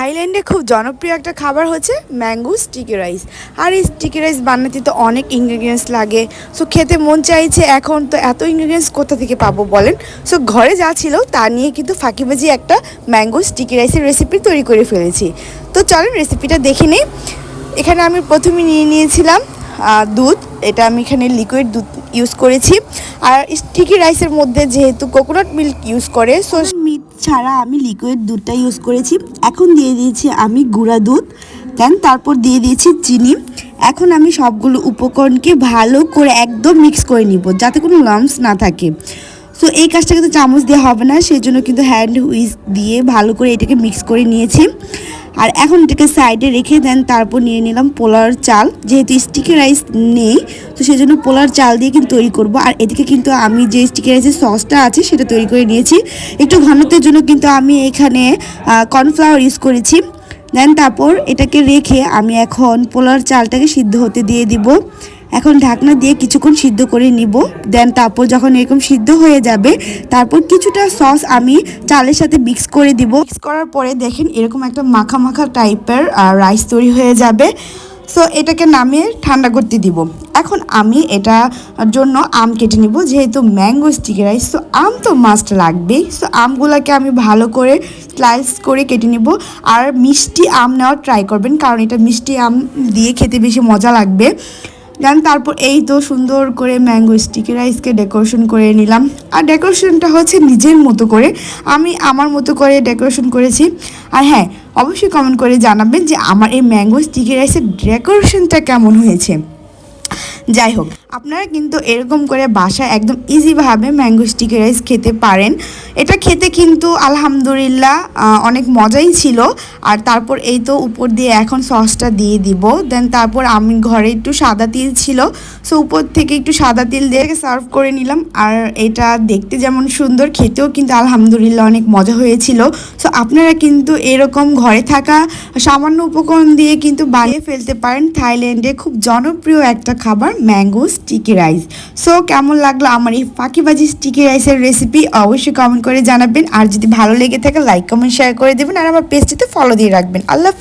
থাইল্যান্ডে খুব জনপ্রিয় একটা খাবার হচ্ছে ম্যাঙ্গো স্টিকি রাইস। আর এই স্টিকি রাইস বানাতে তো অনেক ইনগ্রিডিয়েন্টস লাগে। সো খেতে মন চাইছে, এখন তো এত ইনগ্রিডিয়েন্টস কোথা থেকে পাবো বলেন। সো ঘরে যা ছিল তা নিয়ে কিন্তু ফাঁকিবাজি একটা ম্যাঙ্গো স্টিকি রাইসের রেসিপি তৈরি করে ফেলেছি। তো চলেন রেসিপিটা দেখে নিই। এখানে আমি প্রথমে নিয়ে নিয়েছিলাম দুধ। এটা আমি এখানে লিকুইড দুধ ইউজ করেছি। আর স্টিকি রাইসের মধ্যে যেহেতু কোকোনাট মিল্ক ইউজ করে, সো মিট ছাড়া আমি লিকুইড দুধটা ইউজ করেছি। এখন দিয়ে দিয়েছি আমি গুঁড়া দুধ, দেন তারপর দিয়ে দিয়েছি চিনি। এখন আমি সবগুলো উপকরণকে ভালো করে একদম মিক্স করে নিব, যাতে কোনো লাম্পস না থাকে। সো এই কাজটা কিন্তু চামচ দিয়ে হবে না, সেই জন্য কিন্তু হ্যান্ড হুইস্ক দিয়ে ভালো করে এটাকে মিক্স করে নিয়েছি। আর এখন এটাকে সাইডে রেখে দেন তারপর নিয়ে নিলাম পোলার চাল। যেহেতু স্টিকি রাইস নেই, তো সেই জন্য পোলার চাল দিয়ে কিন্তু তৈরি করব। আর এদিকে কিন্তু আমি যে স্টিকি রাইসের সসটা আছে সেটা তৈরি করে নিয়েছি। একটু ঘনত্বের জন্য কিন্তু আমি এখানে কর্নফ্লাওয়ার ইউজ করেছি। দেন তারপর এটাকে রেখে আমি এখন পোলার চালটাকে সিদ্ধ হতে দিয়ে দিব। এখন ঢাকনা দিয়ে কিছুক্ষণ সিদ্ধ করে নিব। দেন তারপর যখন এরকম সিদ্ধ হয়ে যাবে, তারপর কিছুটা সস আমি চালের সাথে মিক্স করে দিব। মিক্স করার পরে দেখেন এরকম একটা মাখা মাখা টাইপের রাইস তৈরি হয়ে যাবে। সো এটাকে নামিয়ে ঠান্ডা করতে দিব। এখন আমি এটার জন্য আম কেটে নিব, যেহেতু ম্যাঙ্গো স্টিকি রাইস, সো আম তো মাস্ট লাগবেই। সো আমগুলোকে আমি ভালো করে স্লাইস করে কেটে নিব। আর মিষ্টি আম নেওয়ার ট্রাই করবেন, কারণ এটা মিষ্টি আম দিয়ে খেতে বেশি মজা লাগবে। দেন তারপর এই তো সুন্দর করে ম্যাঙ্গো স্টিকি রাইসকে ডেকোরেশন করে নিলাম। আর ডেকোরেশনটা হচ্ছে নিজের মতো করে, আমি আমার মতো করে ডেকোরেশন করেছি। আর হ্যাঁ, অবশ্যই কমেন্ট করে জানাবেন যে আমার এই ম্যাঙ্গো স্টিকি রাইসের ডেকোরেশনটা কেমন হয়েছে। যাই হোক, আপনারা কিন্তু এরকম করে বাসায় একদম ইজিভাবে ম্যাঙ্গো স্টিকি রাইস খেতে পারেন। এটা খেতে কিন্তু আলহামদুলিল্লাহ অনেক মজাই ছিল। আর তারপর এই তো উপর দিয়ে এখন সসটা দিয়ে দিব। দেন তারপর আমি ঘরে একটু সাদা তিল ছিল, সো উপর থেকে একটু সাদা তিল দিয়ে সার্ভ করে নিলাম। আর এটা দেখতে যেমন সুন্দর, খেতেও কিন্তু আলহামদুলিল্লাহ অনেক মজা হয়েছিল। সো আপনারা কিন্তু এরকম ঘরে থাকা সামান্য উপকরণ দিয়ে কিন্তু বানিয়ে ফেলতে পারেন থাইল্যান্ডে খুব জনপ্রিয় একটা খাবার ম্যাঙ্গো স্টিকি রাইস। সো কেমন লাগলো আমার এই ফাঁকিবাজি স্টিকি রাইসের রেসিপি, অবশ্যই কমেন্ট করে জানাবেন। আর যদি ভালো লেগে থাকে লাইক কমেন্ট শেয়ার করে দেবেন, আর আমার পেজটিতে ফলো দিয়ে রাখবেন। আল্লাহ।